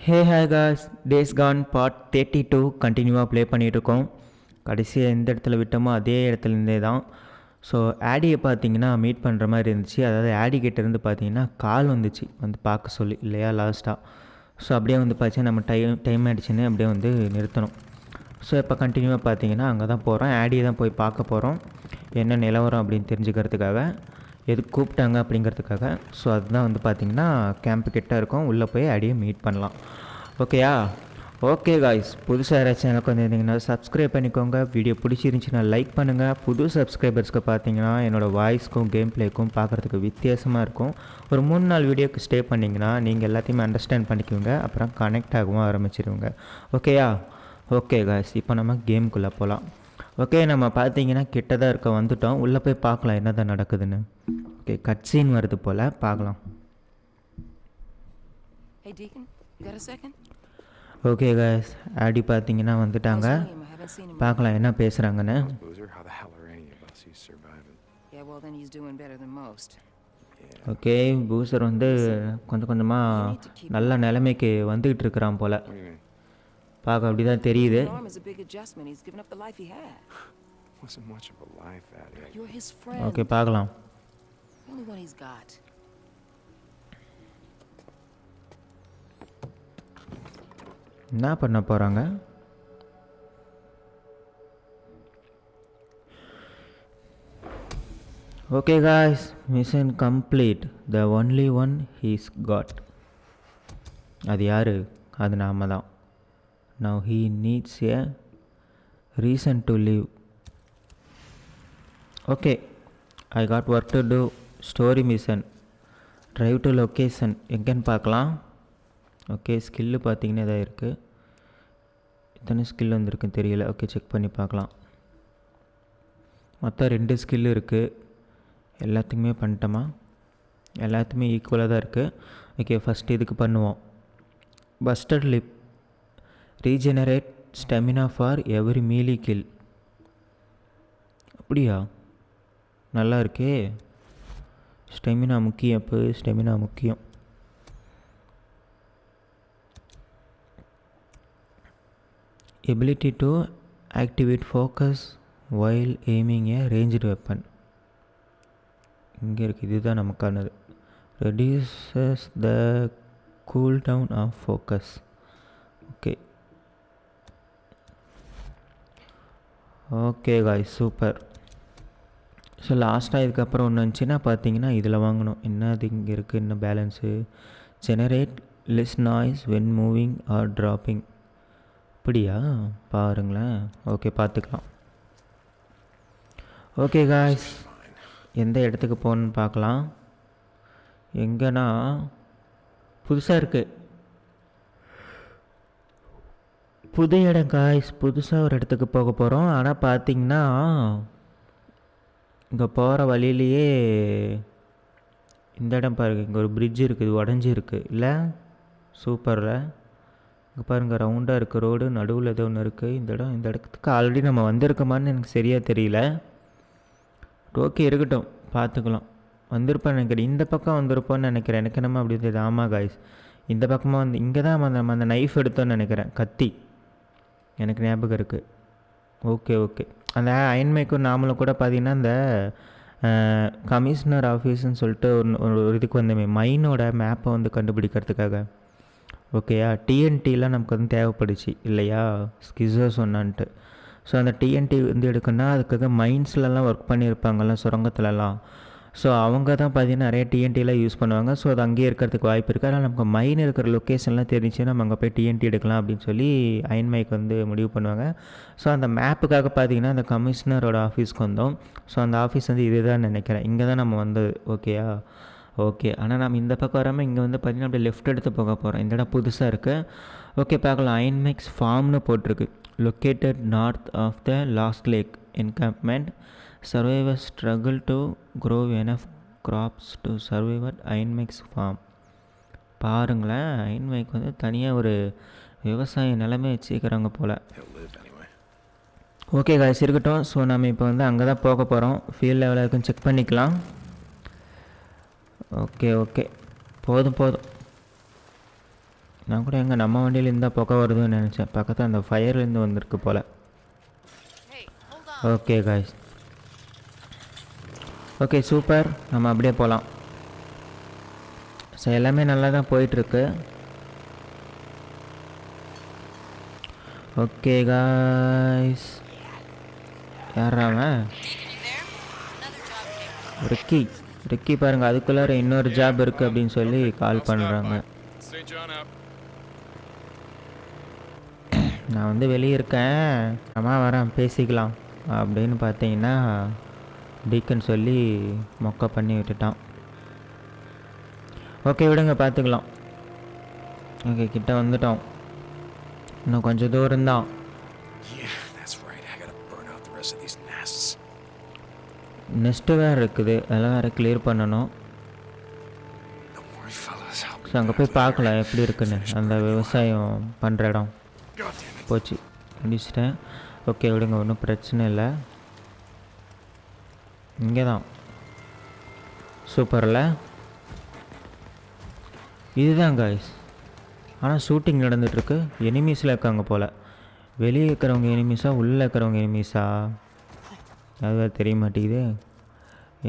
Hey hi cos, days Khan part 32 கண்டினியூவாக play பண்ணிகிட்ருக்கோம். கடைசியாக எந்த இடத்துல விட்டோமோ அதே இடத்துலேருந்தே தான். ஸோ ஆடியை பார்த்தீங்கன்னா மீட் பண்ணுற மாதிரி இருந்துச்சு. அதாவது ஆடி கிட்டேருந்து பார்த்தீங்கன்னா கால் வந்துச்சு வந்து பார்க்க சொல்லி இல்லையா லாஸ்ட்டாக. ஸோ அப்படியே வந்து பார்த்தீங்கன்னா நம்ம டைம் ஆகிடுச்சின்னு அப்படியே வந்து நிறுத்தணும். ஸோ இப்போ கண்டினியூவாக பார்த்தீங்கன்னா அங்கே தான் போகிறோம். ஆடியை தான் போய் பார்க்க போகிறோம், என்ன நிலவரம் அப்படின்னு தெரிஞ்சுக்கிறதுக்காக, எதுக்கு கூப்பிட்டாங்க அப்படிங்கிறதுக்காக. ஸோ அதுதான் வந்து பார்த்திங்கன்னா கேம்ப்பு கிட்டே இருக்கும், உள்ளே போய் ஆடியை மீட் பண்ணலாம். ஓகேயா? ஓகே காய்ஸ், புதுசாக யாராச்சும் சேனலுக்கு வந்துருந்தீங்கன்னா சப்ஸ்கிரைப் பண்ணிக்கோங்க. வீடியோ பிடிச்சிருந்துச்சின்னா லைக் பண்ணுங்கள். புது சப்ஸ்கிரைபர்ஸ்க்கு பார்த்தீங்கன்னா என்னோடய வாய்ஸ்க்கும் கேம் பிளேக்கும் பார்க்குறதுக்கு வித்தியாசமாக இருக்கும். ஒரு 3-4 வீடியோக்கு ஸ்டே பண்ணிங்கன்னா நீங்கள் எல்லாத்தையுமே அண்டர்ஸ்டாண்ட் பண்ணிக்குவீங்க, அப்புறம் கனெக்ட் ஆகவும் ஆரம்பிச்சிருவீங்க. ஓகேயா? ஓகே காய்ஸ், இப்போ நம்ம கேமுக்குள்ளே போகலாம். ஓகே, நம்ம பார்த்தீங்கன்னா கிட்ட தான் இருக்க வந்துட்டோம். உள்ளே போய் பார்க்கலாம் என்ன தான் நடக்குதுன்னு. ஓகே, கட் சீன் வருது போல், பார்க்கலாம். ஓகே காய்ஸ், ஆடி பார்த்தீங்கன்னா வந்துட்டாங்க, பார்க்கலாம் என்ன பேசுகிறாங்கன்னு. ஓகே, பூசர் வந்து கொஞ்சம் கொஞ்சமாக நல்ல நிலைமைக்கு வந்துக்கிட்டு இருக்கிறான் போல், பார்க்க அப்படி தான் தெரியுது. ஓகே, பார்க்கலாம். என்ன பண்ண போகிறாங்க? Okay guys, mission complete. The only one he's God. அது யார்? அது நாம தான். Now he needs a reason to live. Okay, I got work to do. Story mission. Drive to location. எங்கன்னு பார்க்கலாம். ஓகே, ஸ்கில்லு பார்த்தீங்கன்னா இதாக இருக்குது. எத்தனை ஸ்கில் வந்துருக்குன்னு தெரியல. ஓகே, செக் பண்ணி பார்க்கலாம். மொத்தம் 2 ஸ்கில் இருக்குது. எல்லாத்துக்குமே பண்ணிட்டோமா? எல்லாத்துக்குமே ஈக்குவலாக தான் இருக்குது. ஓகே, ஃபஸ்ட்டு இதுக்கு பண்ணுவோம். Busted lip. Regenerate stamina for every melee kill. அப்படியா? நல்லா இருக்கே. ஸ்டெமினா முக்கியம். இப்போ ஸ்டெமினா முக்கியம். Ability to activate focus while aiming a range weapon. இங்கே இருக்குது, இதுதான் நமக்கானது. Reduces the cooldown of focus. Okay okay guys, super. So லாஸ்ட்டாக இதுக்கப்புறம் ஒன்று வந்துச்சுன்னா பார்த்தீங்கன்னா இதில் வாங்கணும். என்ன அது இங்கே இருக்குது, என்ன balance? Generate less noise when moving or dropping. அப்படியா? பாருங்களேன். ஓகே, பார்த்துக்கலாம். ஓகே காய்ஸ், எந்த இடத்துக்கு போகணுன்னு பார்க்கலாம். எங்கன்னா புதுசாக இருக்குது, புது இடம் காய்ஸ். புதுசாக ஒரு இடத்துக்கு போக போகிறோம். ஆனால் பார்த்தீங்கன்னா இங்கே போகிற வழியிலேயே இந்த இடம் பாருங்கள், இங்கே ஒரு பிரிட்ஜ் இருக்குது, உடஞ்சி இருக்குது இல்லை? சூப்பரில் இங்கே பாருங்கள், ரவுண்டாக இருக்குது ரோடு, நடுவில் ஏதோ ஒன்று இருக்குது. இந்த இடத்துக்கு ஆல்ரெடி நம்ம வந்திருக்கோமான்னு எனக்கு சரியாக தெரியல. ஓகே, இருக்கட்டும், பார்த்துக்கலாம். வந்திருப்பேன்னு நினைக்கிறேன், இந்த பக்கம் வந்திருப்போன்னு நினைக்கிறேன். எனக்கு என்னமோ அப்படி இருந்தது. ஆமாம் காய்ஸ், இந்த பக்கமாக வந்து இங்கே தான் நம்ம அந்த நைஃப் எடுத்தோன்னு நினைக்கிறேன், கத்தி, எனக்கு ஞாபகம் இருக்குது. ஓகே ஓகே, அந்த அயன்மேக்கும் நாமளும் கூட பார்த்தீங்கன்னா இந்த கமிஷனர் ஆஃபீஸ்ன்னு சொல்லிட்டு ஒரு இதுக்கு வந்தோமே, மைனோட மேப்பை வந்து கண்டுபிடிக்கிறதுக்காக. ஓகேயா? டிஎன்டிலாம் நமக்கு வந்து தேவைப்படுச்சு இல்லையா, ஸ்கிஸோ சொன்னான்ட்டு. ஸோ அந்த டிஎன்டி வந்து எடுக்கணும்னா அதுக்காக மைன்ஸ்லலாம் ஒர்க் பண்ணியிருப்பாங்கள்ல, சுரங்கத்துலலாம். ஸோ அவங்க தான் பார்த்தீங்கன்னா நிறைய டிஎன்டிலாம் யூஸ் பண்ணுவாங்க. ஸோ அது அங்கேயே இருக்கிறதுக்கு வாய்ப்பு இருக்குது. அதனால் நமக்கு மைன் இருக்கிற லொக்கேஷன்லாம் தெரிஞ்சுன்னா நம்ம அங்கே போய் டிஎன்டி எடுக்கலாம் அப்படின்னு சொல்லி அயன்மைக்கு வந்து முடிவு பண்ணுவாங்க. ஸோ அந்த மேப்புக்காக பார்த்தீங்கன்னா அந்த கமிஷனரோட ஆஃபீஸ்க்கு வந்தோம். ஸோ அந்த ஆஃபீஸ் வந்து இது தான் நினைக்கிறேன், இங்கே தான் நம்ம வந்தது. ஓகேயா? ஓகே, ஆனால் நம்ம இந்த பக்கம் வராமல் இங்கே வந்து பார்த்திங்கன்னா அப்படியே லெஃப்ட் எடுத்து போக போகிறோம். இந்த இடம் புதுசாக இருக்குது. ஓகே, பார்க்கலாம். அயன்மேக்ஸ் ஃபார்ம்னு போட்டிருக்கு. Located north of the lost lake encampment. Survivors struggle to grow enough crops to survive at Ironmax's farm. பாருங்களேன், அயன்மேக் வந்து தனியாக ஒரு விவசாய நிலைமை வச்சுக்கிறாங்க போல். ஓகே காய்ஸ், இருக்கட்டும். ஸோ நம்ம இப்போ வந்து அங்கே தான் போக போகிறோம். ஃபீல்ட் லெவலில் இருக்குன்னு செக் பண்ணிக்கலாம். ஓகே ஓகே, போதும். நான் கூட எங்கே நம்ம வண்டியில் இருந்தால் புகை வருதுன்னு நினச்சேன். பக்கத்தில் அந்த ஃபயர்லேருந்து வந்திருக்கு போல். Okay guys, okay super. நம்ம அப்படியே போகலாம். ஸோ எல்லாமே நல்லா தான் போயிட்டுருக்கு. ஓகே காய்ஸ், யாராவன் ரிக்கி பாருங்கள், அதுக்குள்ளார இன்னொரு ஜாப் இருக்குது அப்படின்னு சொல்லி கால் பண்ணுறாங்க. நான் வந்து வெளியே இருக்கேன், அம்மா வரேன் பேசிக்கலாம் அப்படின்னு பார்த்தீங்கன்னா டீக்கன் சொல்லி மொக்க பண்ணி விட்டுட்டான். ஓகே விடுங்க, பார்த்துக்கலாம். ஓகே கிட்ட வந்துட்டோம், இன்னும் கொஞ்சம் தூரம்தான். நெஸ்ட்டு வேறு இருக்குது, அதெல்லாம் வேறு கிளியர் பண்ணணும். ஸோ அங்கே போய் பார்க்கலாம் எப்படி இருக்குன்னு. அந்த விவசாயம் பண்ணுற இடம் போச்சு, முடிச்சிட்டேன். ஓகே விடுங்க, ஒன்றும் பிரச்சனை இல்லை. இங்கே தான் சூப்பரில் இதுதான் காய்ஸ். ஆனால் ஷூட்டிங் நடந்துகிட்ருக்கு. எனிமீஸில் இருக்காங்க போல். வெளியே இருக்கிறவங்க எனிமீஸா உள்ளே இருக்கிறவங்க எனிமீஸா அதுவே தெரிய மாட்டேங்குது.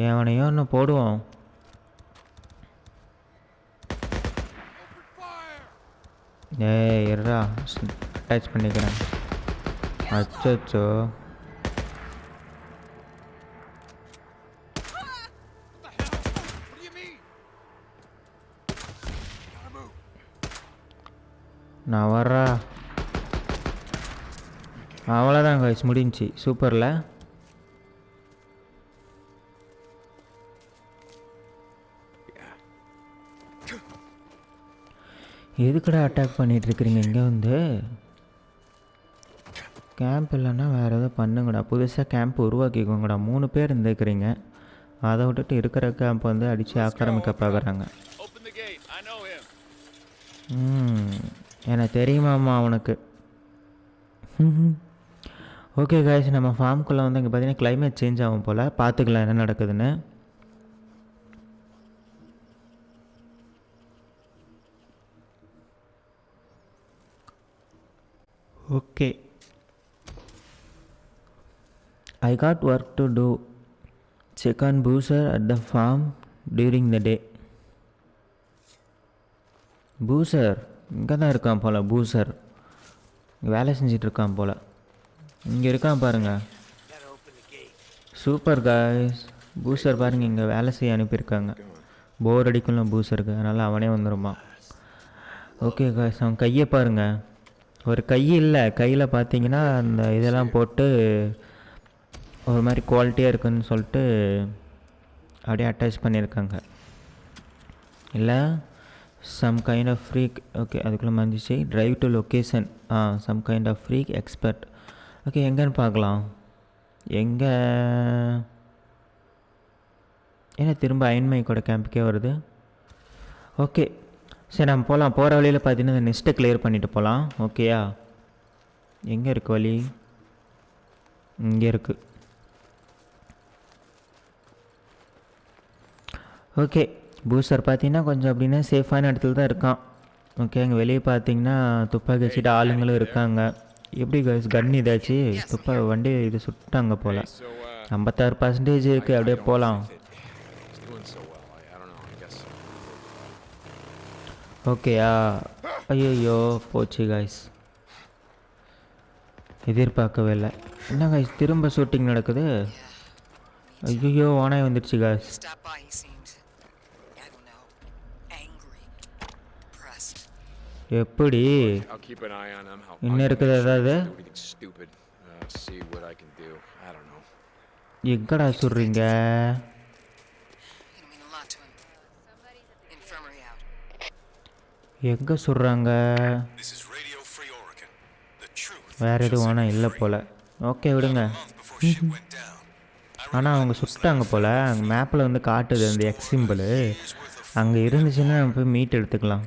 எவனையோ இன்னும் போடுவோம். இருடா, அட்டாச் பண்ணிக்கிறேன். அச்சோ நான் வர்றா. அவ்வளோதான் காய்ஸ், முடிஞ்சி. சூப்பரில் எதுக்கடா அட்டாக் பண்ணிகிட்ருக்குறீங்க? இங்கே வந்து கேம்ப் இல்லைன்னா வேறு எதாவது பண்ணுங்கடா, புதுசாக கேம்ப் உருவாக்கிக்கோங்கடா. 3 பேர் இருந்துக்கிறீங்க, அதை விட்டுட்டு இருக்கிற கேம்ப் வந்து அடித்து ஆக்கிரமிக்க பார்க்குறாங்க. எனக்கு தெரியுமாம்மா அவனுக்கு. ஓகே காய்ஸ், நம்ம ஃபார்முக்குள்ளே வந்து இங்கே பார்த்தீங்கன்னா கிளைமேட் சேஞ்ச் ஆகும் போல். பார்த்துக்கலாம் என்ன நடக்குதுன்னு. Okay, I got work to do. Check on Boozer at the farm during the day. பூசர் இங்கே தான் இருக்கான் போல். பூசர் வேலை செஞ்சிட்ருக்கான் போல். இங்கே இருக்கான் பாருங்கள். சூப்பர் காய்ஸ், பூசர் பாருங்கள் இங்கே வேலை செய்ய அனுப்பியிருக்காங்க. போர் அடிக்கலாம் பூசருக்கு, அதனால் அவனே வந்துடுமா. ஓகே காய்ஸ், அவன் கையை பாருங்கள். ஒரு கை இல்லை, கையில் பார்த்தீங்கன்னா அந்த இதெல்லாம் போட்டு ஒரு மாதிரி குவாலிட்டியாக இருக்குதுன்னு சொல்லிட்டு அப்படியே அட்டாச் பண்ணியிருக்காங்க. இல்லை some kind of freak. Okay அதுக்குள்ளே மறந்துச்சு. Drive to location. Some kind of freak expert. Okay எங்கேன்னு பார்க்கலாம். எங்கே ஏன்னா திரும்ப அயன்மைக்கோட கேம்புக்கே வருது. ஓகே சரி நம்ம போகலாம். போகிற வழியில் பார்த்தீங்கன்னா இந்த நெஸ்ட்டை கிளியர் பண்ணிவிட்டு போகலாம். ஓகேயா? எங்கே இருக்குது வழி? இங்கே இருக்குது. ஓகே பூஸ்டர் பார்த்தீங்கன்னா கொஞ்சம் அப்படின்னா சேஃபான இடத்துல தான் இருக்கான். ஓகே அங்கே வெளியே பார்த்தீங்கன்னா துப்பாக்கி வச்சுட்டு ஆளுங்களும் இருக்காங்க. எப்படி கன் இதாச்சு வண்டி இது சுட்டாங்க போல். 56% இருக்குது. அப்படியே போகலாம். ஓகேயா? ஐயோ போச்சு காய்ஸ், எதிர்பார்க்கவே இல்லை. என்ன காய்ஸ் திரும்ப ஷூட்டிங் நடக்குது? ஐயோ ஓனாய் வந்துடுச்சு காய்ஸ். எப்படி இன்னும் இருக்குது ஏதாவது? எங்கடா சொல்றீங்க? எங்கே சொல்கிறாங்க? வேறு எதுவும் ஆனால் இல்லை போல். ஓகே விடுங்க. ஆனால் அவங்க சுட்டாங்க போல். அங்கே மேப்பில் வந்து காட்டுது அந்த எக்ஸ் சிம்பிள். அங்கே இருந்துச்சுன்னா நம்ம போய் மீட் எடுத்துக்கலாம்.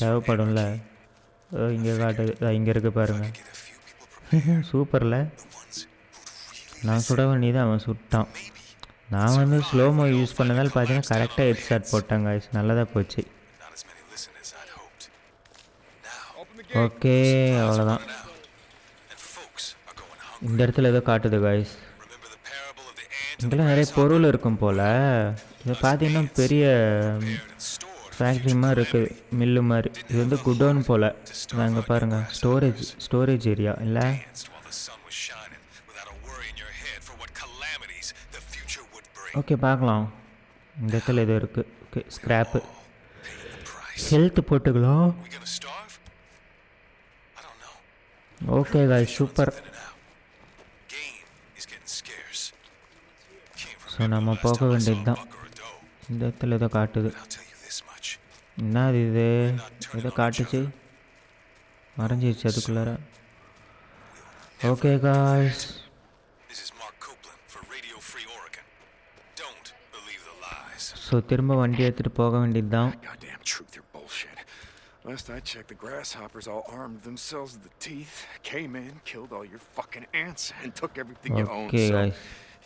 தேவைப்படும்ல. இங்கே காட்டுது, இங்கே இருக்குது பாருங்கள். சூப்பரில் நான் சுட வேண்டியது அவன் சுட்டான். நான் வந்து ஸ்லோமோ யூஸ் பண்ணதால் பார்த்தீங்கன்னா கரெக்டாக ஹெட்ஷாட் போட்டேன் காய்ஸ், நல்லதாக போச்சு. ஓகே அவ்வளோதான். இந்த இடத்துல ஏதோ காட்டுது காய்ஸ், இங்கெல்லாம் நிறைய பொருள் இருக்கும் போல். இதை பார்த்தீங்கன்னா பெரிய ஃபேக்ட்ரி மாதிரி இருக்குது, மில்லு மாதிரி. இது வந்து குடோன் போல். அங்கே பாருங்கள், ஸ்டோரேஜ் ஏரியா இல்லை. ஓகே பார்க்கலாம். இந்த இடத்துல ஏதோ இருக்குது. ஓகே ஸ்க்ராப்பு, ஹெல்த் போட்டுக்கலாம். Okay guys super. ஸோ நம்ம போக வேண்டியது தான். இந்த இடத்துல ஏதோ காட்டுது. என்னது இது? ஏதோ காட்டுச்சு, மறைஞ்சிருச்சு அதுக்குள்ளார. ஓகே காய்ஸ், ஸோ திரும்ப வண்டி எடுத்துகிட்டு போக வேண்டியது தான். Last I checked, the grasshoppers all armed themselves with the teeth, came in, killed all your fucking ants, and took everything you own. Okay, so, guys.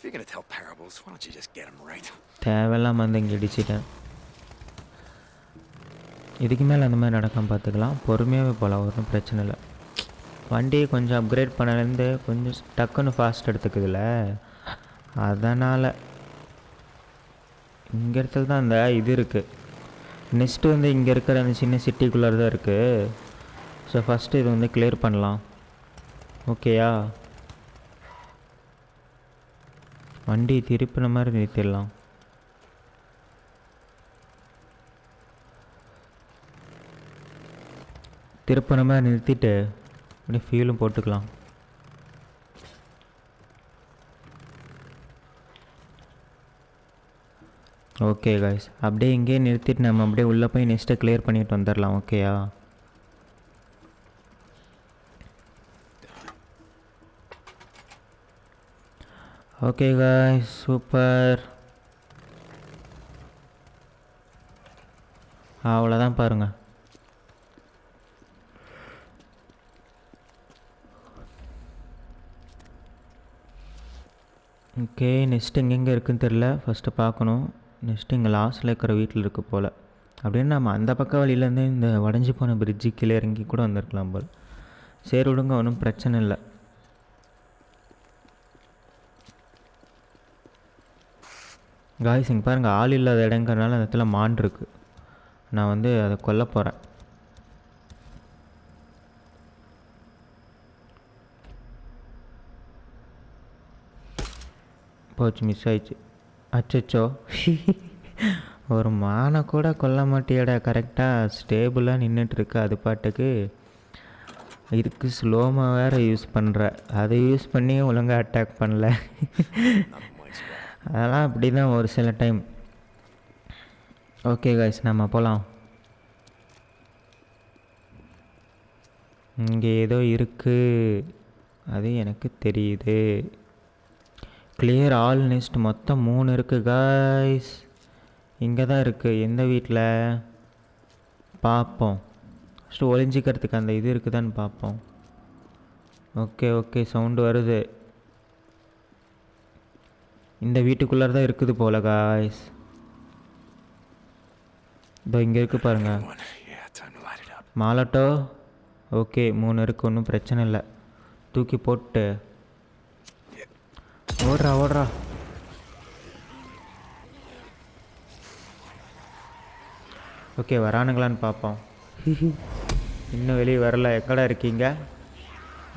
if you're gonna tell parables, why don't you just get them right? தேவையெல்லாம் வந்து இங்கே இடிச்சிட்டேன். இதுக்கு மேலே அந்த மாதிரி நடக்காம பார்த்துக்கலாம். பொறுமையாகவே போகலாம், ஒன்றும் பிரச்சனை இல்லை. வண்டியை கொஞ்சம் அப்கிரேட் பண்ணலேருந்து கொஞ்சம் டக்குன்னு ஃபாஸ்ட் எடுத்துக்குதுல்ல, அதனால் இங்கே இடத்துல தான் அந்த இது இருக்குது. நெக்ஸ்ட்டு வந்து இங்கே இருக்கிற அந்த சின்ன சிட்டிக்குள்ளார தான் இருக்குது. ஸோ ஃபஸ்ட்டு இது வந்து கிளியர் பண்ணலாம். ஓகேயா, வண்டி திருப்பின மாதிரி நிறுத்திடலாம். திருப்பின மாதிரி நிறுத்திட்டு அப்படியே ஃபியூலும் போட்டுக்கலாம். ஓகே காய்ஸ், அப்படியே இங்கேயே நிறுத்திட்டு நம்ம அப்படியே உள்ளே போய் நெக்ஸ்ட்டு கிளியர் பண்ணிட்டு வந்துடலாம். ஓகேயா, ஓகே காய்ஸ் சூப்பர். அவ்வளோதான் பாருங்கள். ஓகே நெக்ஸ்ட்டு எங்கெங்கே இருக்குதுன்னு தெரில, ஃபஸ்ட்டு பார்க்கணும். நெக்ஸ்ட்டு இங்கே லாஸ்ட்டில் இருக்கிற வீட்டில் இருக்குது போல். அப்படின்னு நம்ம அந்த பக்கம் வழியிலேருந்து இந்த உடஞ்சி போன பிரிட்ஜு கீழே இறங்கி கூட வந்திருக்கலாம் போல். சரி விடுங்க, ஒன்றும் பிரச்சனை இல்லை. காய்ஸ் இங்கே பாருங்கள், ஆள் இல்லாத இடங்கிறனால அந்த இடத்துல மான் இருக்குது. நான் வந்து அதை கொல்ல போகிறேன். போச்சு, மிஸ் ஆயிடுச்சு. அச்சோ, ஒரு மானை கூட கொல்ல மாட்டியடா, கரெக்டாக ஸ்டேபிளாக நின்றுட்டுருக்கு அது பாட்டுக்கு. இதுக்கு ஸ்லோமா வேறு யூஸ் பண்ணுற, அதை யூஸ் பண்ணி ஒழுங்காக அட்டாக் பண்ணல. அதெல்லாம் அப்படி தான் ஒரு சில டைம். ஓகே காய்ஸ் நம்ம போகலாம். இங்கே ஏதோ இருக்குது, அது எனக்கு தெரியுது. கிளியர் ஆல் நெஸ்ட் மொத்தம் 3 இருக்குது காய்ஸ். இங்கே தான் இருக்குது. எந்த வீட்டில் பார்ப்போம். ஃபஸ்ட்டு ஒளிஞ்சிக்கிறதுக்கு அந்த இது இருக்குதான்னு பார்ப்போம். ஓகே ஓகே, சவுண்டு வருது. இந்த வீட்டுக்குள்ளே தான் இருக்குது போல காய்ஸ். இதோ இங்கே இருக்குது பாருங்கள், மாலட்டோ. ஓகே 3 இருக்குது, ஒன்றும் பிரச்சனை இல்லை. தூக்கி போட்டு ஓடுறா. ஓகே வரானுங்களான்னு பார்ப்போம். இன்னும் வெளியே வரல. எங்கடா இருக்கீங்க?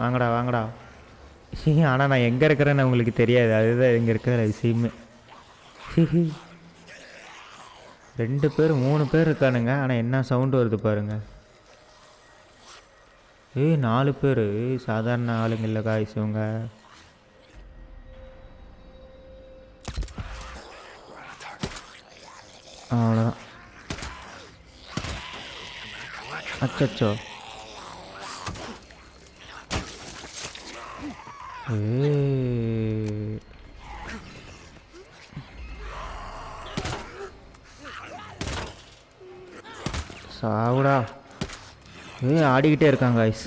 வாங்கடா. ஆனால் நான் எங்கே இருக்கிறேன்னு உங்களுக்கு தெரியாது, அதுதான் இங்கே இருக்கிற விஷயமே. 2 பேர் 3 பேர் இருக்கானுங்க, ஆனால் என்ன சவுண்டு வருது பாருங்கள். 4 பேர் சாதாரண ஆளுங்க இல்லை காய்ஸ் இவங்க. அவ்வளோதான். அச்சோ, சாவுடா. ஆடிக்கிட்டே இருக்காங்க காய்ஸ்.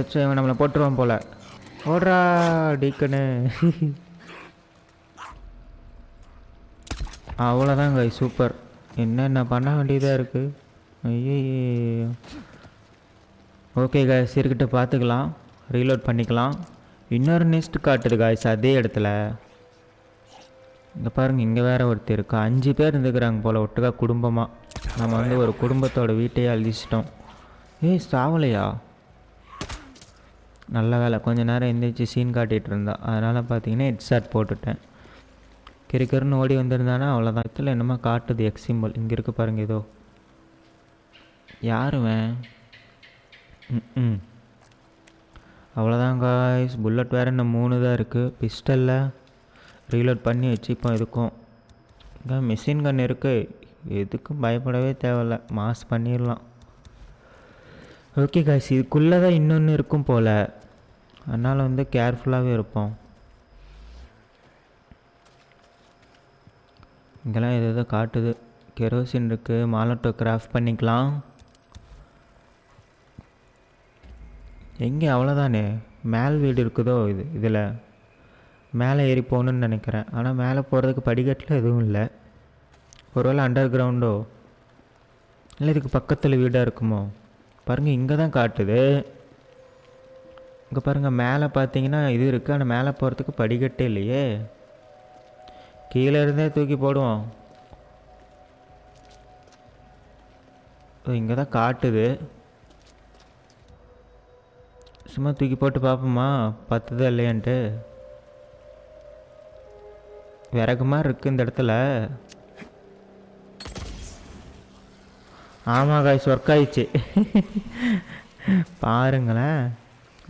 அச்சோ, இவன் நம்மளை போட்டுருவான் போல். ஓடுறா டீக்கனு. அவ்வளோதான் guys, சூப்பர். என்னென்ன பண்ண வேண்டியதாக இருக்குது. ஐயே. ஓகே guys, இருக்கிட்ட பார்த்துக்கலாம். ரீலோட் பண்ணிக்கலாம். இன்னொரு நெஸ்ட் காட்டுது guys அதே இடத்துல. இங்கே பாருங்கள், இங்கே வேறு ஒருத்தர் இருக்கா. 5 பேர் இருந்துக்கிறாங்க போல் ஒட்டுக்கா குடும்பமாக. நம்ம வந்து ஒரு குடும்பத்தோட வீட்டையே அழிச்சிட்டோம். ஏய் சாவலையா? நல்ல வேலை, கொஞ்சம் நேரம் எந்திரிச்சு சீன் காட்டிகிட்டு இருந்தா. அதனால் பார்த்தீங்கன்னா ஹெட்ஷாட் போட்டுட்டேன். கிறுக்கிறுன்னு ஓடி வந்திருந்தானா அவ்வளோதான். இதில் என்னமோ காட்டுது எக்ஸ் சிம்பிள். இங்கே இருக்குது பாருங்கள் ஏதோ. யாருவேன்? அவ்வளோதான் காய்ஸ். புல்லட் வேறு இன்னும் 3 தான் இருக்குது. பிஸ்டலில் ரீலோட் பண்ணி வச்சுப்போம். இதுக்கும் இங்கே மிஷின் கன் இருக்குது. எதுக்கும் பயப்படவே தேவையில்ல, மாஸ் பண்ணிடலாம். ஓகே காய்ஸ், இதுக்குள்ளே தான் இன்னொன்று இருக்கும் போல். அதனால் வந்து கேர்ஃபுல்லாகவே இருப்போம். இங்கெல்லாம் எதோ காட்டுது. கெரோசின் இருக்குது. மாலட்டோ கிராஃப்ட் பண்ணிக்கலாம். எங்கே? அவ்வளோதானே. மேல் வீடு இருக்குதோ இதில் மேலே ஏறி போகணுன்னு நினைக்கிறேன். ஆனால் மேலே போகிறதுக்கு படிக்கட்டில் எதுவும் இல்லை. ஒருவேளை அண்டர் கிரவுண்டோ இல்லை இதுக்கு பக்கத்தில் வீடாக இருக்குமோ? பாருங்கள், இங்கே தான் காட்டுது. இங்கே பாருங்கள், மேலே பார்த்தீங்கன்னா இது இருக்குது. ஆனால் மேலே போகிறதுக்கு படிக்கட்டே இல்லையே. கீழே இருந்தே தூக்கி போடுவோம். இங்கே தான் காட்டுது. சும்மா தூக்கி போட்டு பார்ப்போமா பத்துதா இல்லையான்ட்டு. விறகு மாதிரி இருக்குது இந்த இடத்துல. ஆமாம் காய்ஸ், ஒர்க் ஆயிடுச்சு. பாருங்களேன்.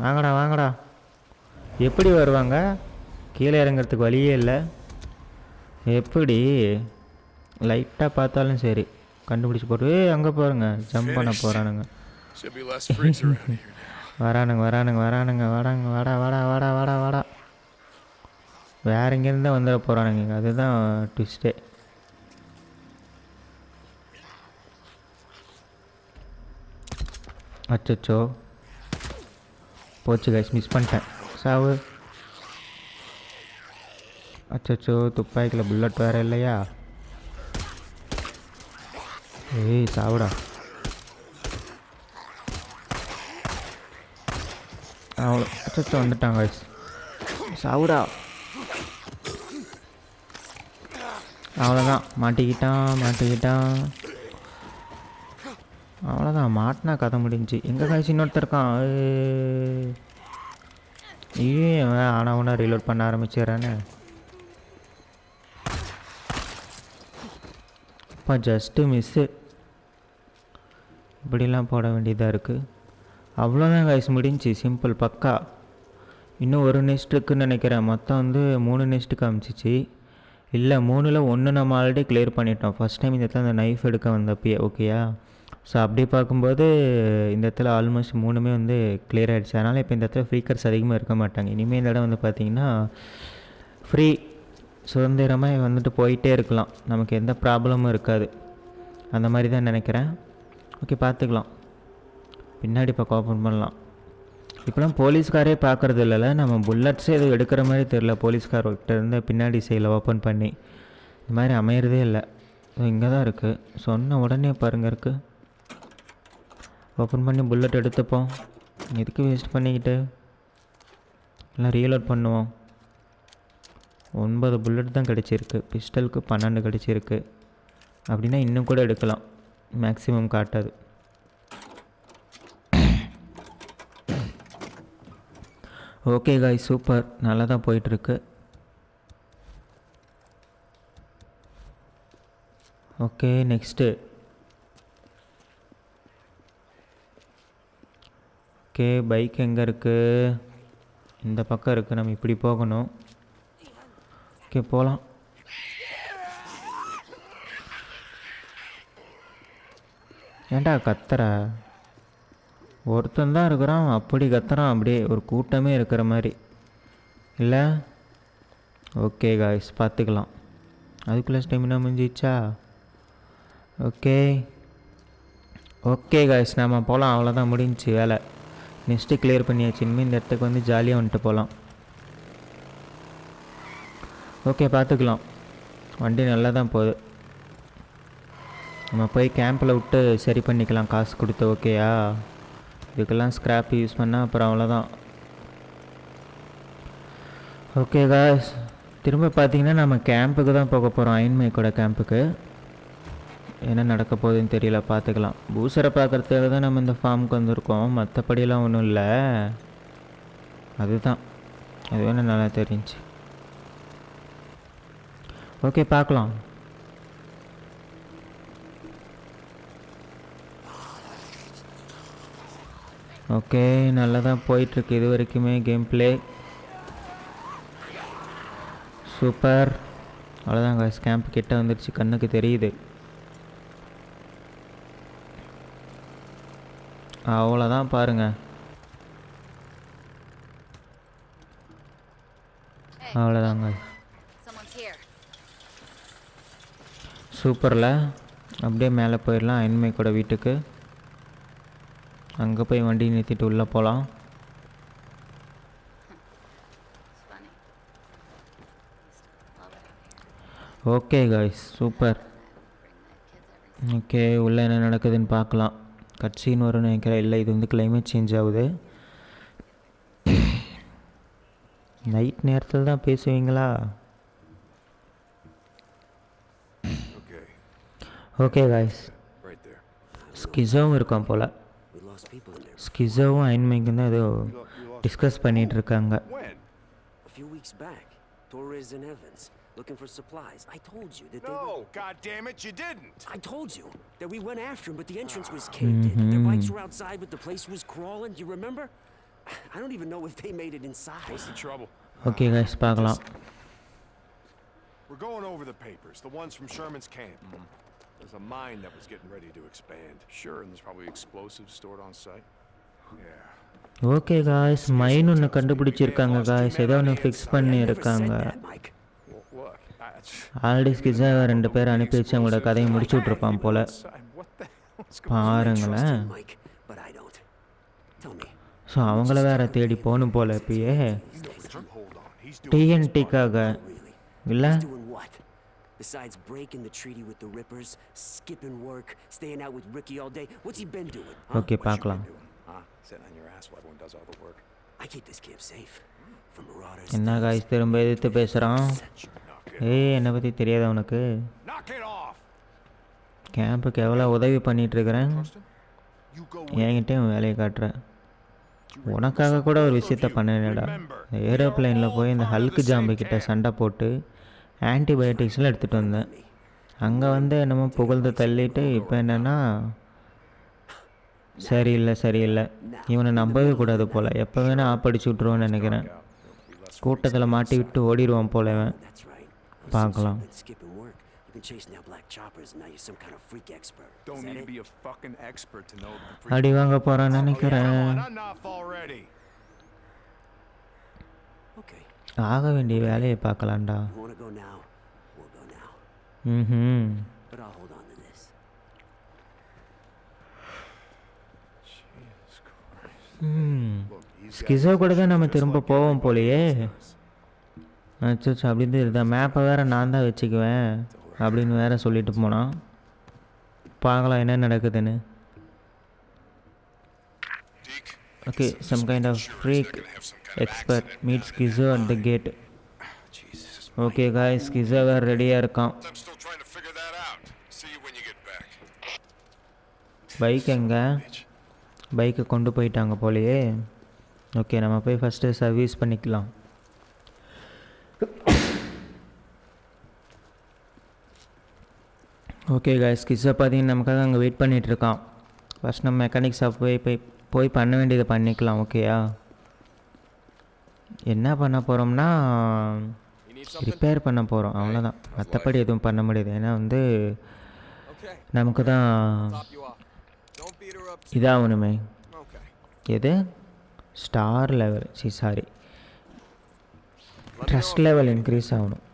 வாங்கடா வாங்கடா. எப்படி வருவாங்க? கீழே இறங்கிறதுக்கு வழியே இல்லை. எப்படி? லைட்டாக பார்த்தாலும் சரி கண்டுபிடிச்சி போட்டு. அங்கே பாருங்க, ஜம்ப் பண்ண போகிறானுங்க. வரானுங்க வரானுங்க வரானுங்க வராங்க. வாடா வாடா வாடா வாடா வாடா. வேற எங்கேருந்து தான் வந்துட போகிறானுங்க. அதுதான் ட்விஸ்ட்டே. அச்சோ போச்சு கைஸ், மிஸ் பண்ணிட்டேன். சாவு. அச்சோ, துப்பாக்கியில் புல்லட் வேறு இல்லையா? ஏய் சாவுடா. அவ்வளோ. அச்சோ வந்துட்டாங்க கைஸ். சாவுடா. அவ்வளோதான், மாட்டிக்கிட்டான். அவ்வளோதான், மாட்டினா கதை முடிஞ்சு. எங்கே காய்ச்சி இன்னொருத்தர் இருக்கான். ஆனவனா ரீலோட் பண்ண ஆரம்பிச்சிடறானே. இப்போ ஜஸ்ட்டு மிஸ்ஸு. இப்படிலாம் போட வேண்டியதாக இருக்குது. அவ்வளோதான் காய்ச்சி முடிஞ்சு. சிம்பிள், பக்கா. இன்னும் ஒரு நெஸ்ட் இருக்குதுன்னு நினைக்கிறேன். மொத்தம் வந்து 3 நெஸ்ட்டு காமிச்சிச்சு. இல்லை 3ல் 1 நம்ம ஆல்ரெடி கிளியர் பண்ணிட்டோம். ஃபஸ்ட் டைம் இந்த இடத்துல அந்த நைஃப் எடுக்க வந்தப்பயே. ஓகேயா? ஸோ அப்படி பார்க்கும்போது இந்த இடத்துல ஆல்மோஸ்ட் 3மே வந்து கிளியர் ஆகிடுச்சு. அதனால் இப்போ இந்த இடத்துல ஃப்ரீக்கர்ஸ் அதிகமாக இருக்க மாட்டாங்க. இனிமேல் இந்த இடம் வந்து பார்த்திங்கன்னா ஃப்ரீ, சுதந்திரமாக வந்துட்டு போயிட்டே இருக்கலாம். நமக்கு எந்த ப்ராப்ளமும் இருக்காது. அந்த மாதிரி தான் நினைக்கிறேன். ஓகே, பார்த்துக்கலாம். பின்னாடி பக்கம் ஓப்பன் பண்ணலாம். இப்போலாம் போலீஸ்காரே பார்க்குறது இல்லைல்ல. நம்ம புல்லட்ஸே எதுவும் எடுக்கிற மாதிரி தெரில. போலீஸ்கார்கிட்ட இருந்து பின்னாடி சைடில் ஓப்பன் பண்ணி இந்த மாதிரி அமையிறதே இல்லை. இங்கே தான் இருக்குது. சொன்ன உடனே பாருங்கள் இருக்குது. ஓப்பன் பண்ணி புல்லட் எடுத்துப்போம். எதுக்கு வேஸ்ட் பண்ணிக்கிட்டு? எல்லாம் ரீலோட் பண்ணுவோம். 9 புல்லட் தான் கிடச்சிருக்கு. பிஸ்டலுக்கு 12 கிடச்சிருக்கு. அப்படின்னா இன்னும் கூட எடுக்கலாம். மேக்ஸிமம் காட்டாது. ஓகே காய், சூப்பர். நல்லா தான் போயிட்டுருக்கு. Okay, next. ஓகே, பைக் எங்கே இருக்குது? இந்த பக்கம் இருக்குது. நம்ம இப்படி போகணும். ஓகே, போகலாம். ஏன்டா கத்துற? ஒருத்தன் தான் இருக்கிறான், அப்படி கத்துறான். அப்படியே ஒரு கூட்டமே இருக்கிற மாதிரி இல்லை? ஓகே காய்ஸ், பார்த்துக்கலாம். அதுக்குள்ளே ஸ்டெமினா முடிஞ்சிச்சா? ஓகே காய்ஸ், நம்ம போகலாம். அவ்வளோதான், முடிஞ்சிச்சு வேலை. நெக்ஸ்ட்டு கிளியர் பண்ணியாச்சு. இனிமேல் இந்த இடத்துக்கு வந்து ஜாலியாக வந்துட்டு போகலாம். ஓகே, பார்த்துக்கலாம். வண்டி நல்லா தான் போகுது. நம்ம போய் கேம்பில் விட்டு சரி பண்ணிக்கலாம் காசு கொடுத்து. ஓகேயா? இதுக்கெல்லாம் ஸ்க்ராப் யூஸ் பண்ணால் அப்புறம் அவ்வளோதான். ஓகே காய்ஸ், திரும்ப பார்த்தீங்கன்னா நம்ம கேம்புக்கு தான் போக போகிறோம். அயன்மேக்கோட கேம்புக்கு. என்ன நடக்க போகுதுன்னு தெரியல, பார்த்துக்கலாம். பூசரை பார்க்குறதுக்காக தான் நம்ம இந்த ஃபார்முக்கு வந்திருக்கோம், மற்றபடியெல்லாம் ஒன்றும் இல்லை. அதுதான் அது வேணும் நல்லா தெரிஞ்சு. ஓகே பார்க்கலாம். ஓகே நல்லா தான் போயிட்டுருக்கு இது வரைக்குமே கேம் பிளே. சூப்பர். அவ்வளோதான் காய்ஸ், கேம்ப் கிட்ட வந்துடுச்சு, கண்ணுக்கு தெரியுது. அவ்வளோதான் பாருங்கள். அவ்வளோதாங்க. சூப்பரில் அப்படியே மேலே போயிடலாம் அயன்மேக்கோட வீட்டுக்கு. அங்கே போய் வண்டி நிறுத்திட்டு உள்ளே போகலாம். Okay guys, super. ஓகே, உள்ளே என்ன நடக்குதுன்னு பார்க்கலாம். கட்சின்னு வரும்னு நினைக்கிறேன். இல்லை, இது வந்து கிளைமேட் சேஞ்ச் ஆகுது. நைட் நேரத்தில் தான் பேசுவீங்களா? ஓகே காய்ஸ், ஸ்கிஸோவும் இருக்கான் போல். ஸ்கிஸோவும் அயன்மேக்கும் தான் ஏதோ டிஸ்கஸ் பண்ணிகிட்டு இருக்காங்க. Looking for supplies. I told you that they No, god damn it, you didn't. I told you that we went after them, but the entrance was caved in. Their bikes were outside, but the place was crawling. Do you remember? I don't even know if they made it inside. What's the trouble? Okay guys, பார்க்கலாம். We're going over the papers, the ones from Sherman's camp. There's a mine that was getting ready to expand. Sure, and there's probably explosives stored on site. Yeah. Okay guys, mine ஒன்று கண்டுபிடிச்சிருக்காங்க guys. ஏதோ ஒன்று fix பண்ணியிருக்காங்க. Already ஸ்கிஸா 2 பேர் அனுப்பி வச்சு அவங்களோட கதையை முடிச்சு விட்ருப்பான் போல். பாருங்களேன். ஸோ அவங்கள வேற தேடி போகணும் போல் இப்பயே டிஎன்டிக்காக. இல்லை Besides breaking the treaty with the Rippers, skipping work, staying out with Ricky all day, what's he been doing? Okay, பார்க்கலாம். Sitting on your ass while everyone does all the work. I keep this camp safe from marauders. என்ன guys திரும்ப எதிர்த்து பேசுகிறான்? ஏய், என்னை பற்றி தெரியாத உனக்கு? கேம்புக்கு எவ்வளோ உதவி பண்ணிகிட்ருக்கிறேன், என்கிட்டயும் வேலையை காட்டுறேன். உனக்காக கூட ஒரு விஷயத்த பண்ணினடா. இந்த ஏரோப்ளைனில் போய் இந்த ஹல்க்கு ஜாம்புக்கிட்ட சண்டை போட்டு ஆன்டிபயோட்டிக்ஸ்லாம் எடுத்துகிட்டு வந்தேன். அங்கே வந்து என்னமோ புகழ்ந்து தள்ளிட்டு இப்போ என்னென்னா சரியில்லை இவனை நம்பவே கூடாது போல். எப்போ வேணால் ஆப்படிச்சு விட்ருவோன்னு நினைக்கிறேன். கூட்டத்தில் மாட்டி விட்டு ஓடிடுவான் போல இவன். பார்க்கலாம். அடி வாங்க போகிறான்னு நினைக்கிறேன். ஆக வேண்டிய வேலையை பார்க்கலாம்டா. ஸ்கிஸோ கூட தான் நம்ம திரும்ப போவோம் போலையே. அச்சோ, அப்படின்னு இருந்தா மேப்பை வேறு நான் தான் வச்சுக்குவேன் அப்படின்னு வேற சொல்லிட்டு போனான். பார்க்கலாம் என்ன நடக்குதுன்னு. Okay, some kind of freak expert meet Schizo at the gate. Okay guys, Schizo வேறு ரெடியாக இருக்கான். பைக் எங்கே? பைக்கை கொண்டு போயிட்டாங்க போலையே. ஓகே, நம்ம போய் ஃபஸ்ட்டு சர்வீஸ் பண்ணிக்கலாம். ஓகே காய்ஸ், ஸ்கிஸை பார்த்தீங்கன்னா நமக்காக அங்கே வெயிட் பண்ணிகிட்ருக்கான். ஃபஸ்ட் நம்ம மெக்கானிக் ஷாப் போய் பண்ண வேண்டியதை பண்ணிக்கலாம். ஓகேயா? என்ன பண்ண போகிறோம்னா ரிப்பேர் பண்ண போகிறோம், அவ்வளோதான். மற்றபடி எதுவும் பண்ண முடியாது. ஏன்னா வந்து நமக்கு தான் இதாகணுமே. எது star level, sorry trust level increase ஆகணும்.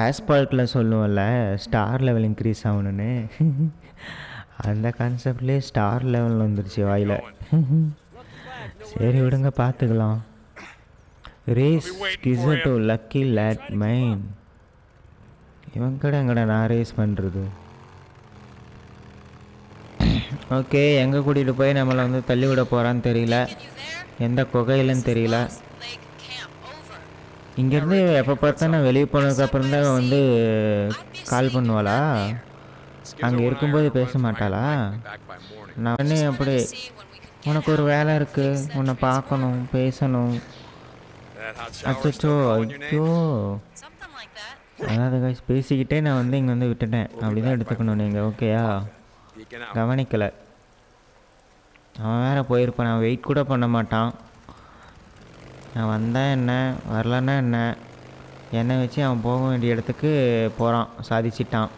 ஆஸ்பால்ட்டில் சொல்லுவோம்ல ஸ்டார் லெவல் இன்க்ரீஸ் ஆகணுன்னு, அந்த கான்செப்ட்லேயே ஸ்டார் லெவலில் வந்துருச்சு வாயில். சரி விடுங்க, பார்த்துக்கலாம். ரேஸ் ஸ்கிசர் டு லக்கி லேட் மைன். இவன் கடை எங்கடா நான் ரேஸ் பண்ணுறது. ஓகே, எங்கே கூட்டிகிட்டு போய் நம்மளை வந்து தள்ளி விட போகிறான்னு தெரியல, எந்த குகையிலன்னு தெரியல. இங்கேருந்து எப்போ பார்த்தா நான் வெளியே போனதுக்கப்புறம் தான் வந்து கால் பண்ணுவாளா? அங்கே இருக்கும்போது பேச மாட்டாளா? நானே அப்படி உனக்கு ஒரு வேலை இருக்குது, உன்னை பார்க்கணும், பேசணும். அச்சோ ஐயோ. அதாவது guys, பேசிக்கிட்டே நான் வந்து இங்கே வந்து விட்டுட்டேன், அப்படி தான் எடுத்துக்கணும் நீங்கள். ஓகேயா? கவனிக்கலை. அவன் வேறு போயிருப்பான், நான் வெயிட் கூட பண்ண மாட்டான். நான் வந்தேன் என்ன, வரலன்னா என்ன, என்னை வச்சு அவன் போக வேண்டிய இடத்துக்கு போகிறான், சாதிச்சிட்டான்.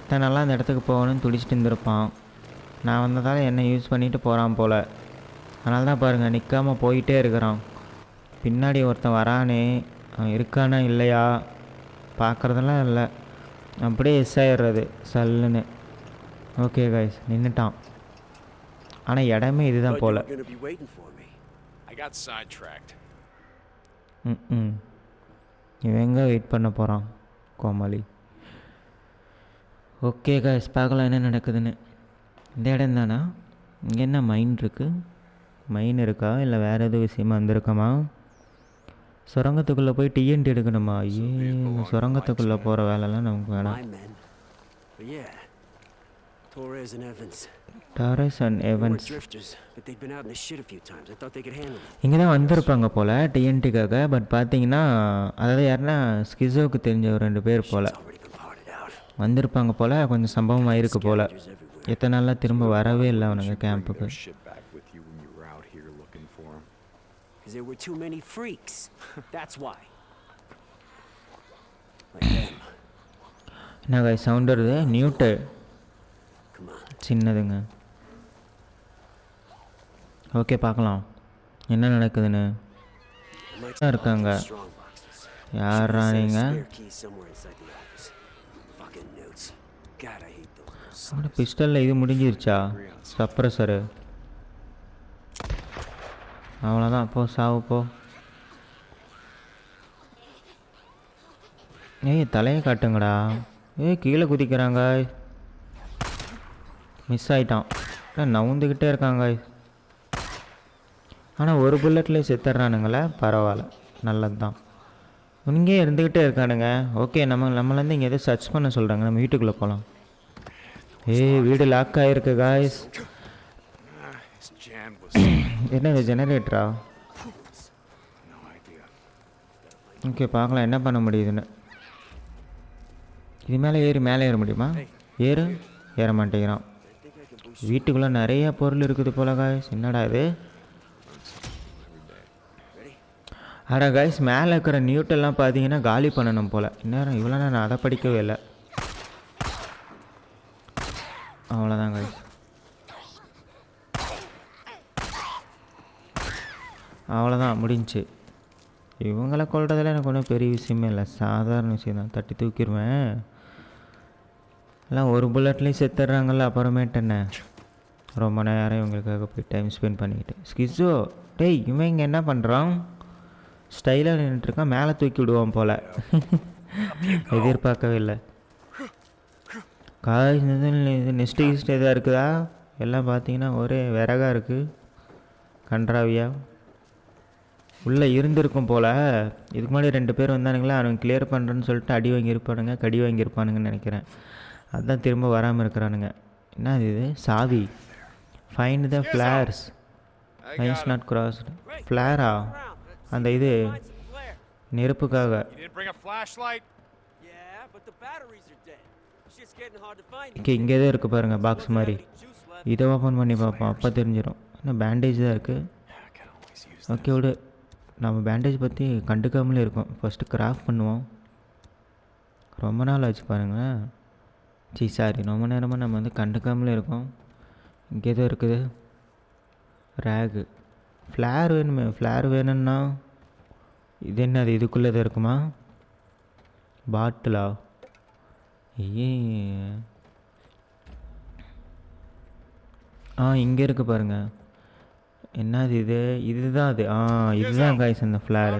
இத்தனை நாளாக அந்த இடத்துக்கு போகணும்னு துடிச்சிட்டு இருந்திருப்பான். நான் வந்ததால் என்னை யூஸ் பண்ணிட்டு போகிறான் போல். அதனால தான் பாருங்கள் நிற்காமல் போயிட்டே இருக்கிறான். பின்னாடி ஒருத்தன் வரானே, அவன் இருக்கானா இல்லையா பார்க்குறதெல்லாம் இல்லை, அப்படியே எஸ் ஆயிடுறது சல்லுன்னு. ஓகே காய்ஸ், நின்றுட்டான். ஆனால் இடமே இதுதான் போல். இவன் எங்கே வெயிட் பண்ண போகிறான் கோமாளி. ஓகே காய்ஸ், பார்க்கலாம் என்ன நடக்குதுன்னு. இந்த இடம் தானா? இங்கே என்ன மைன் இருக்குது? மைன் இருக்கா இல்லை வேறு எதுவும் விஷயமா வந்திருக்கமா? சுரங்கத்துக்குள்ளே போய் டிஎன்டி எடுக்கணுமா? ஐயே, சுரங்கத்துக்குள்ளே போகிற வேலைலாம் நமக்கு வேணாம். டாரஸ் அண்ட் எவன்ஸ் இங்கே தான் வந்திருப்பாங்க போல் டிஎன்டிக்காக. பட் பார்த்தீங்கன்னா அதாவது யாருன்னா ஸ்கிசோவுக்கு தெரிஞ்ச ஒரு 2 பேர் போல் வந்திருப்பாங்க போல். கொஞ்சம் சம்பவம் ஆயிருக்கு போல். எத்தனை நாளாக திரும்ப வரவே இல்லை அவனுங்க கேம்புக்கு. என்ன காய் சவுண்ட் வருது? நியூட்டு சின்னதுங்க. ஓகே, பார்க்கலாம் என்ன நடக்குதுன்னு. இருக்காங்க யாரா நீங்கள்? பிஸ்டலில் இது முடிஞ்சிருச்சா சப்ரஸரு? அவ்வளோதான், போ சாவு போ. ஏய் தலையை காட்டுங்கடா. ஏய் கீழே குதிக்கிறாங்க. மிஸ் ஆகிட்டான். நவுந்துக்கிட்டே இருக்காங்க. ஆனால் ஒரு புல்லட்லேயே செத்துட்றானுங்களே, பரவாயில்ல, நல்லது தான். இங்கே இருந்துக்கிட்டே இருக்கானுங்க. ஓகே, நம்மளேருந்து இங்கே எதுவும் சர்ச் பண்ண சொல்கிறாங்க, நம்ம வீட்டுக்குள்ளே போகலாம். ஏய் வீடு லாக் ஆகிருக்கு காய்ஸ். என்ன இது ஜெனரேட்டரா? ஓகே, பார்க்கலாம் என்ன பண்ண முடியுதுன்னு. இது மேலே ஏற முடியுமா? ஏற மாட்டேங்கிறான். வீட்டுக்குள்ளே நிறைய பொருள் இருக்குது போல காய்ஸ். என்னடா இது? அடா காய்ஸ், மேலே இருக்கிற நியூட்டெல்லாம் பார்த்தீங்கன்னா காலி பண்ணணும் போல். இன்னும் இவ்வளோ நான் அதை படிக்கவே இல்லை. அவ்வளோதான் காய்ஸ், அவ்வளோதான் முடிஞ்சு. இவங்களை கொள்றதில் எனக்கு ஒன்றும் பெரிய விஷயமே இல்லை, சாதாரண விஷயம் தான். தட்டி தூக்கிடுவேன். எல்லாம் ஒரு புல்லட்லேயும் செத்துடுறாங்கல்ல. அப்புறமேட்டு என்ன, ரொம்ப நேரம் இவங்களுக்காக போய் டைம் ஸ்பெண்ட் பண்ணிக்கிட்டு. ஸ்கிஸோ டேய், இவன் இங்கே என்ன பண்ணுறான்? ஸ்டைலாக நின்றுட்டுருக்கான். மேலே தூக்கி விடுவான் போல். எதிர்பார்க்கவே இல்லை. காய் இது நெக்ஸ்ட்டு ஈஸ்ட் எதாக இருக்குதா? எல்லாம் பார்த்தீங்கன்னா ஒரே விறகாக இருக்குது, கன்றாவியா. உள்ளே இருந்திருக்கும் போல். இதுக்கு முன்னாடி 2 பேர் வந்தானுங்களா, அவனுங்க கிளியர் பண்ணுறேன்னு சொல்லிட்டு அடி வாங்கியிருப்பானுங்க, கடி வாங்கியிருப்பானுங்கன்னு நினைக்கிறேன். அதுதான் திரும்ப வராமல் இருக்கிறானுங்க. என்ன இது? சாவி. Find the flares. Lines not crossed. ஃப்ளேரா? அந்த இது நெருப்புக்காக. இங்கே தான் இருக்குது பாருங்கள், பாக்ஸ் மாதிரி. இதை ஓப்பன் பண்ணி பார்ப்போம், அப்போ தெரிஞ்சிடும். இன்னும் பேண்டேஜ் தான் இருக்குது. ஓகே விடு, நம்ம பேண்டேஜ் பற்றி கண்டுக்காமலே இருக்கோம். ஃபஸ்ட்டு கிராஃப்ட் பண்ணுவோம். ரொம்ப நாள் ஆச்சு பாருங்களேன். சாரி, ரொம்ப நேரமாக நம்ம வந்து கண்டுக்காமலே இருக்கோம். இங்கே தான் இருக்குது ரேகு. ஃப்ளேர் வேணுமே, ஃப்ளேர் வேணும்னா இது என்ன, அது இதுக்குள்ளே தான் இருக்குமா? பாட்டிலா? ஏ இங்கே இருக்குது பாருங்கள். என்னது இது? இதுதான் அது. இதுதான் காய்ஸ் அந்த ஃப்ளேரு.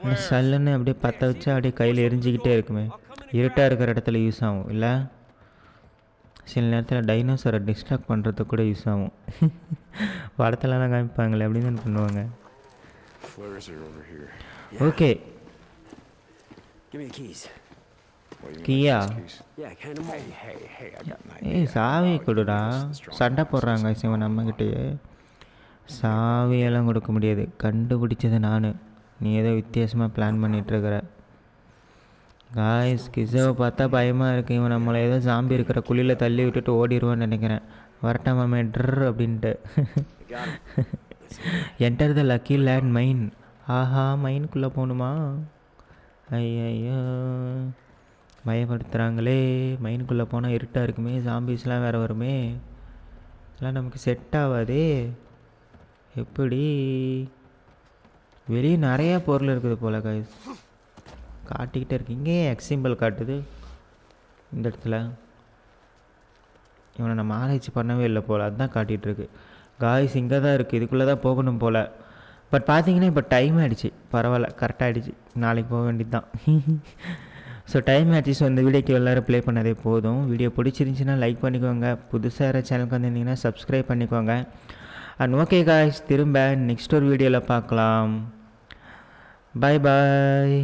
அந்த சல்லுன்னு அப்படியே பற்ற வச்சு அப்படியே கையில் எரிஞ்சிக்கிட்டே இருக்குமே. இருட்டாக இருக்கிற இடத்துல யூஸ் ஆகும் இல்லை? சில நேரத்தில் டைனோசரை டிஸ்ட்ராக்ட் பண்ணுறதுக்கு கூட யூஸ் ஆகும். படத்துலலாம் காமிப்பாங்களே அப்படின்னு தான் பண்ணுவாங்க. ஓகே, கீயா ஏய் சாவி கொடுடா. சண்டை போடுறாங்க சிவன் நம்மக்கிட்டேயே. சாவியெல்லாம் கொடுக்க முடியாது, கண்டுபிடிச்சது நான். நீ ஏதோ வித்தியாசமாக பிளான் பண்ணிகிட்ருக்கிற. காய்ஸ் கிஸவை பார்த்தா பயமாக இருக்குது. இவன் நம்மளை ஏதோ ஜாம்பி இருக்கிற குழியில் தள்ளி விட்டுட்டு ஓடிடுவான்னு நினைக்கிறேன். வரட்டா மாமே ட்ர் அப்படின்ட்டு. என்டர் த லக்கி லேண்ட் மைன். ஆஹா, மைனுக்குள்ளே போகணுமா? ஐயோ பயப்படுத்துகிறாங்களே. மைனுக்குள்ளே போனால் இருட்டாக இருக்குமே, ஜாம்பிஸ்லாம் வேறு வருமே. இதெல்லாம் நமக்கு செட் ஆகாதே. எப்படி? வெளியே நிறையா பொருள் இருக்குது போல் காய்ஸ். காட்டிக்கிட்டே இருக்கு. இங்கே எக்ஸ் சிம்பிள் காட்டுது இந்த இடத்துல. இவனை நம்ம ஆராய்ச்சி பண்ணவே இல்லை போல், அதுதான் காட்டிகிட்ருக்கு. காய்ஸ் இங்கே தான் இருக்குது, இதுக்குள்ளே தான் போகணும் போல். பட் பார்த்தீங்கன்னா இப்போ டைம் ஆகிடுச்சு. பரவாயில்ல, கரெக்டாக ஆகிடுச்சு. நாளைக்கு போக வேண்டியது தான். ஸோ டைம் ஆகிடுச்சு. ஸோ இந்த வீடியோக்கு எல்லோரும் ப்ளே பண்ணதே போதும். வீடியோ பிடிச்சிருந்துச்சின்னா லைக் பண்ணிக்கோங்க. புதுசாக யாராவது சேனலுக்கு வந்திருந்தீங்கன்னா சப்ஸ்கிரைப் பண்ணிக்கோங்க. அண்ட் ஓகே காய்ஸ், திரும்ப நெக்ஸ்ட் ஒரு வீடியோவில் பார்க்கலாம். பாய் பாய்.